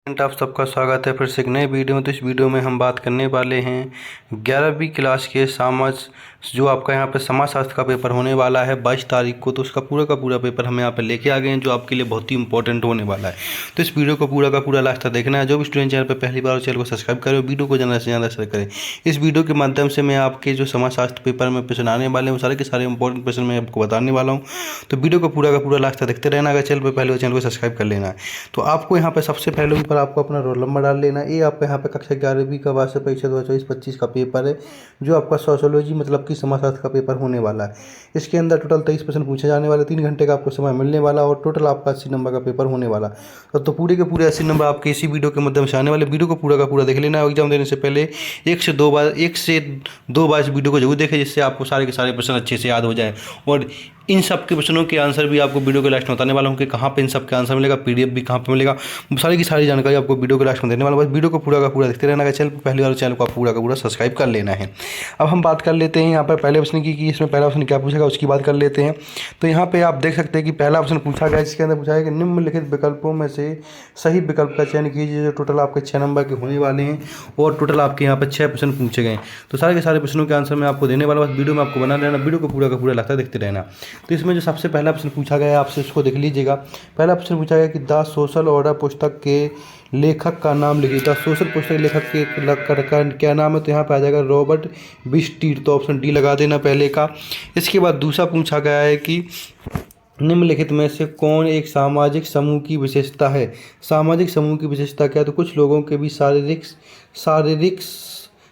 आप सबका स्वागत है फिर से एक नए वीडियो में। तो इस वीडियो में हम बात करने वाले हैं 11वीं क्लास के समाज जो आपका यहाँ पे समाजशास्त्र का पेपर होने वाला है 22 तारीख को। तो उसका पूरा का पूरा पेपर हम यहाँ पे लेके आ गए हैं जो आपके लिए बहुत ही इंपॉर्टेंट होने वाला है। तो इस वीडियो को पूरा का पूरा लास्ट तक देखना है। जो भी स्टूडेंट चैनल पर पहली बार चैनल को सब्सक्राइब करें, वीडियो को ज़्यादा से ज़्यादा शेयर करें। इस वीडियो के माध्यम से मैं आपके जो समाजशास्त्र पेपर में प्रश्न आने वाले हैं सारे के सारे इंपॉर्टेंट प्रश्न मैं आपको बताने वाला हूँ। तो वीडियो को पूरा का पूरा लास्ट तक देखते रहना। अगर चैनल पर पहले हो चैनल को सब्सक्राइब कर लेना है। तो आपको यहाँ पर सबसे पहले ऊपर आपको अपना रोल नंबर डाल लेना है। ये आपका यहाँ पे कक्षा 11वीं का वार्षिक परीक्षा 2024-25 का पेपर है जो आपका सोशियोलॉजी मतलब कि समाजशास्त्र का पेपर होने वाला है। इसके अंदर टोटल 23 प्रश्न पूछे जाने वाले, 3 घंटे का आपको समय मिलने वाला और टोटल आपका 80 नंबर का पेपर होने वाला। तो पूरे के पूरे 80 नंबर आपके इसी वीडियो के माध्यम से आने वाले। वीडियो को पूरा का पूरा देख लेना है। एग्जाम देने से पहले 1 से 2 बार इस वीडियो को जरूर देखें जिससे आपको सारे के सारे प्रश्न अच्छे से याद हो जाए। और इन सब के प्रश्नों के आंसर भी आपको वीडियो के लास्ट में बताने वाला हूँ कि कहाँ पे इन सब के आंसर मिलेगा, पीडीएफ भी कहाँ पे मिलेगा, सारी की सारी जानकारी आपको वीडियो के लास्ट में देने वाला। बस वीडियो को पूरा का पूरा देखते रहना है। चैनल पहली बार चैनल को आप पूरा का पूरा सब्सक्राइब कर लेना है। अब हम बात कर लेते हैं यहाँ पर पहले प्रश्न की कि इसमें पहला प्रश्न क्या पूछेगा उसकी बात कर लेते हैं। तो यहाँ पे आप देख सकते हैं कि पहला प्रश्न पूछा गया जिसके अंदर पूछा है कि निम्नलिखित विकल्पों में से सही विकल्प का चयन कीजिए। जो टोटल आपके 6 नंबर के होने वाले हैं और टोटल आपके यहाँ पर 6 प्रश्न पूछे गए। तो सारे के सारे प्रश्नों के आंसर मैं आपको देने वाला। बस वीडियो में आपको बना रहना, वीडियो को पूरा का पूरा लगता देखते रहना। तो इसमें जो सबसे पहला प्रश्न पूछा गया है आपसे उसको देख लीजिएगा। पहला प्रश्न पूछा गया कि द सोशल ऑर्डर पुस्तक के लेखक का नाम लिखिए। द सोशल पुस्तक के लेखक का क्या नाम है? तो यहाँ पे आ जाएगा रॉबर्ट बिस्टीर। तो ऑप्शन डी लगा देना पहले का। इसके बाद दूसरा पूछा गया है कि निम्नलिखित में से कौन एक सामाजिक समूह की विशेषता है? सामाजिक समूह की विशेषता क्या है? तो कुछ लोगों के बीच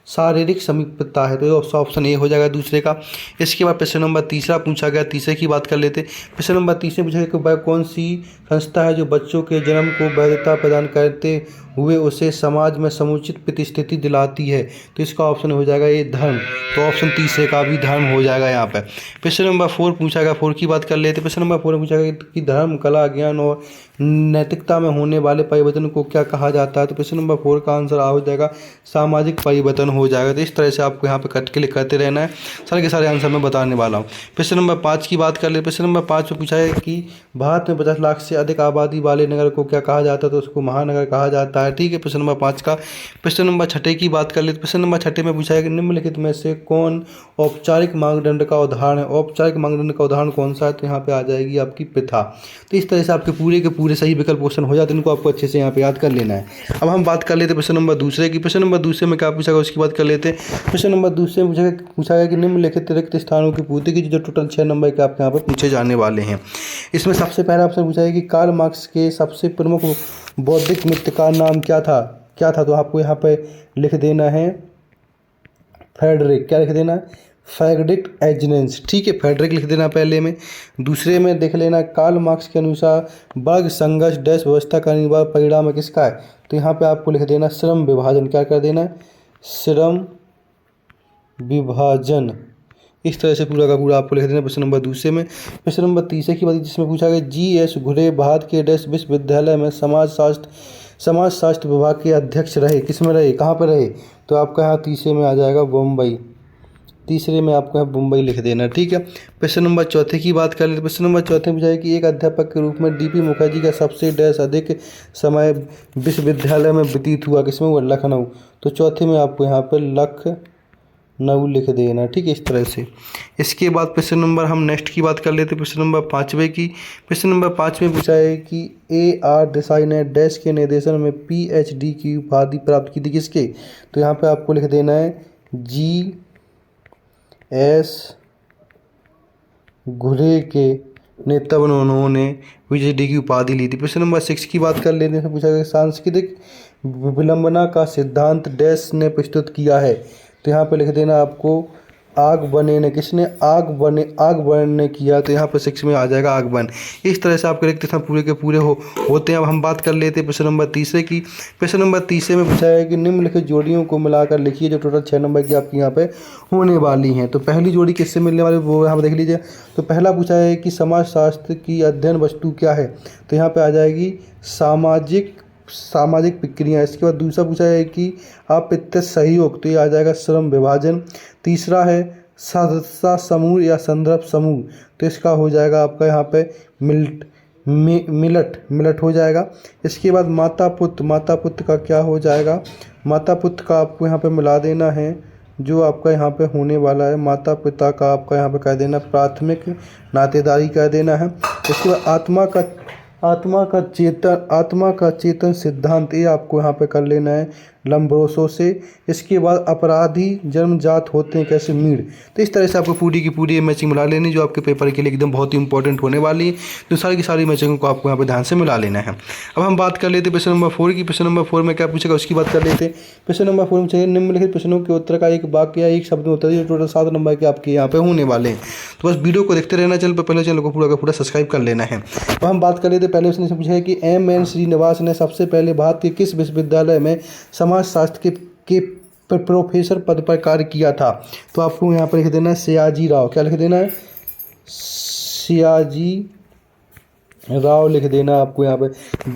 शारीरिक समीपता है। तो ऑप्शन ए हो जाएगा दूसरे का। इसके बाद प्रश्न नंबर तीसरा पूछा गया, तीसरे की बात कर लेते हैं। प्रश्न नंबर तीसरे पूछा गया कि वह कौन सी संस्था है जो बच्चों के जन्म को वैधता प्रदान करते हुए उसे समाज में समुचित प्रतिष्ठिति दिलाती है? तो इसका ऑप्शन हो जाएगा ये धर्म। तो ऑप्शन तीसरे का भी धर्म हो जाएगा यहाँ पर। प्रश्न नंबर 4 पूछा गया, 4 की बात कर लेते हैं। प्रश्न नंबर 4 में पूछा गया कि धर्म, कला, ज्ञान और नैतिकता में होने वाले परिवर्तन को क्या कहा जाता है? तो प्रश्न नंबर 4 का आंसर हो जाएगा सामाजिक परिवर्तन हो जाएगा। तो इस तरह से आपको यहाँ पे कट के करते रहना है। सारे के सारे आंसर मैं बताने वाला हूँ। प्रश्न नंबर 5 की बात कर ले। प्रश्न नंबर 5 में पूछा है कि भारत में 50 लाख से अधिक आबादी वाले नगर को क्या कहा जाता है? तो उसको महानगर कहा जाता है। ठीक है, प्रश्न नंबर 5 का। प्रश्न नंबर 6 की बात कर ले। प्रश्न नंबर 6 में पूछा है कि निम्नलिखित में से कौन औपचारिक मानदंड का उदाहरण है? औपचारिक मानदंड का उदाहरण कौन सा है? तो यहाँ पे आ जाएगी आपकी प्रथा। तो इस तरह से आपके पूरे के पूरे सही विकल्प क्वेश्चन हो जाते हैं। इनको आपको अच्छे से यहाँ पे याद कर लेना है। अब हम बात कर लेते हैं प्रश्न नंबर दूसरे की। प्रश्न नंबर दूसरे में क्या पूछा गया उसकी बात कर लेते हैं। प्रश्न नंबर दूसरे में पूछा गया कि निम्नलिखित रिक्त स्थानों की पूर्ति की। जो टोटल 6 नंबर के आपके यहाँ पर पूछे जाने वाले हैं। इसमें सबसे पहला ऑप्शन पूछा है कि कार्ल मार्क्स के सबसे प्रमुख बौद्धिक मित्र का नाम क्या था? तो आपको यहाँ पे लिख देना है फ्रेडरिक। क्या लिख देना है? Frederick angels. ठीक है, फ्रेडरिक लिख देना पहले में। दूसरे में देख लेना कार्ल मार्क्स के अनुसार वर्ग संघर्ष डैश व्यवस्था का अनिवार्य परिणाम किसका है? तो यहाँ पे आपको लिख देना श्रम विभाजन। क्या कर देना है? श्रम विभाजन। इस तरह से पूरा का पूरा आपको लिख देना प्रश्न नंबर दूसरे में। प्रश्न नंबर तीसरे की बात जिसमें पूछा गया जी.एस. घुरे भारत के डैश विश्वविद्यालय में समाजशास्त्र विभाग के अध्यक्ष रहे। किस में रहे? कहाँ पर रहे? तो आपका यहाँ तीसरे में आ जाएगा बम्बई। तीसरे में आपको यहाँ मुंबई लिख देना। ठीक है, प्रश्न नंबर 4 की बात कर लेते। प्रश्न नंबर 4 में पूछा है कि एक अध्यापक के रूप में डीपी मुखर्जी का सबसे डैश अधिक समय विश्वविद्यालय में व्यतीत हुआ। किसमें हुआ? लखनऊ। तो चौथे में आपको यहाँ पर लखनऊ लिख देना। ठीक है, इस तरह से। इसके बाद प्रश्न नंबर हम नेक्स्ट की बात कर लेते हैं। प्रश्न नंबर 5वें की। प्रश्न नंबर 5 में पूछा है कि A.R. देसाई ने डैश के निर्देशन में PhD की उपाधि प्राप्त की थी। किसके? तो यहाँ पे आपको लिख देना है G.S. घुरे के नेतृत्व में उन्होंने PhD की उपाधि ली थी। प्रश्न नंबर 6 की बात कर लेने से पूछा गया सांस्कृतिक विलंबना का सिद्धांत डैश ने प्रस्तुत किया है। तो यहाँ पे लिख देना आपको आग बने ने। किसने? आग बने ने किया। तो यहाँ पर 6 में आ जाएगा आग बन। इस तरह से आपके रिक्त स्थान पूरे के पूरे होते हैं। अब हम बात कर लेते हैं प्रश्न नंबर तीसरे की। प्रश्न नंबर तीसरे में पूछा है कि निम्नलिखित जोड़ियों को मिलाकर लिखिए। जो टोटल 6 नंबर की आपकी यहाँ पे होने वाली हैं। तो पहली जोड़ी किससे मिलने वाली वो यहाँ पर देख लीजिए। तो पहला पूछा है कि समाजशास्त्र की अध्ययन वस्तु क्या है? तो यहाँ पर आ जाएगी सामाजिक प्रक्रिया। इसके बाद दूसरा पूछा है कि अप्रत्यक्ष सहयोग। तो ये आ जाएगा श्रम विभाजन। तीसरा है सदस्यता समूह या संदर्भ समूह। तो इसका हो जाएगा आपका यहाँ पे मिलट हो जाएगा। इसके बाद माता पुत्र का क्या हो जाएगा, माता पुत्र का आपको यहाँ पे मिला देना है जो आपका यहाँ पे होने वाला है। माता पिता का आपका यहाँ पे कह देना प्राथमिक नातेदारी कह देना है। इसके बाद आत्मा का चेतन सिद्धांत, ये आपको यहाँ पे कर लेना है लंबरोसो से। इसके बाद अपराधी जन्मजात होते हैं कैसे, मीड़। तो इस तरह से आपको पूरी की पूरी मैचिंग मिला लेनी जो आपके पेपर के लिए एकदम बहुत ही इंपॉर्टेंट होने वाली है। तो सारी की सारी मैचिंग को आपको यहाँ पे ध्यान से मिला लेना है। अब हम बात कर लेते हैं प्रश्न नंबर 4 की। प्रश्न नंबर 4 में क्या पूछेगा उसकी बात कर लेते हैं। प्रश्न नंबर 4 में चाहिए निम्नलिखित प्रश्नों के उत्तर का एक वाक्य या एक शब्द में उत्तर दिए। टोटल 7 नंबर के आपके यहाँ पे होने वाले हैं। तो बस वीडियो को देखते रहना, चैनल पर पहले चैनल को पूरा का पूरा सब्सक्राइब कर लेना है। अब हम बात कर लेते हैं पहले उसने पूछा है कि M.N. श्रीनिवास ने सबसे पहले भारत के किस विश्वविद्यालय में समाजशास्त्र के प्रोफेसर पद पर कार्य किया था। तो आपको यहाँ पर लिख देना है सयाजी राव। क्या लिख देना है, सयाजी राव लिख देना आपको यहाँ पे।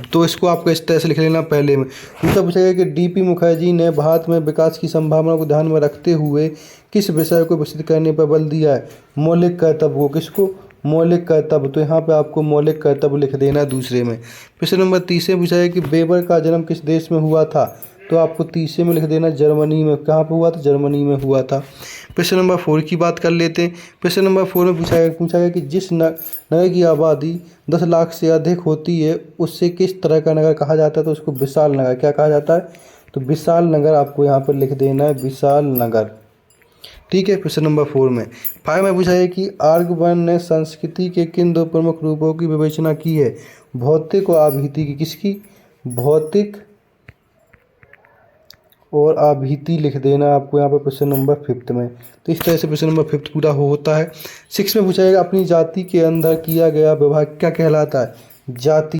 तो इसको आपको इस तरह से लिख लेना पहले में। दूसरा पूछेगा कि D.P. मुखर्जी ने भारत में विकास की संभावना को ध्यान में रखते हुए किस विषय को विकसित करने पर बल दिया है, मौलिक कर्तव्य को। किसको, मौलिक कर्तव्य। तो यहाँ पे आपको मौलिक कर्तव्य लिख देना है दूसरे में। प्रश्न नंबर 30 पूछा है कि वेबर का जन्म किस देश में हुआ था। तो आपको तीसरे में लिख देना जर्मनी में। कहाँ पे हुआ था, जर्मनी में हुआ था। प्रश्न नंबर 4 की बात कर लेते हैं। प्रश्न नंबर 4 में पूछा गया कि जिस नगर की आबादी 10 लाख से अधिक होती है उससे किस तरह का नगर कहा जाता है। तो उसको विशाल नगर क्या कहा जाता है, तो विशाल नगर आपको यहाँ पर लिख देना है, विशाल नगर। ठीक है। प्रश्न नंबर 4 में 5 में पूछा है कि आर्गवन ने संस्कृति के किन 2 प्रमुख रूपों की विवेचना की है, भौतिक और आभीति की। किसकी, भौतिक और आभीति लिख देना आपको यहाँ पर प्रश्न नंबर 5 में। तो इस तरह से प्रश्न नंबर 5 पूरा होता है। 6 में पूछा जाएगा अपनी जाति के अंदर किया गया विभाग क्या कहलाता है, जाति।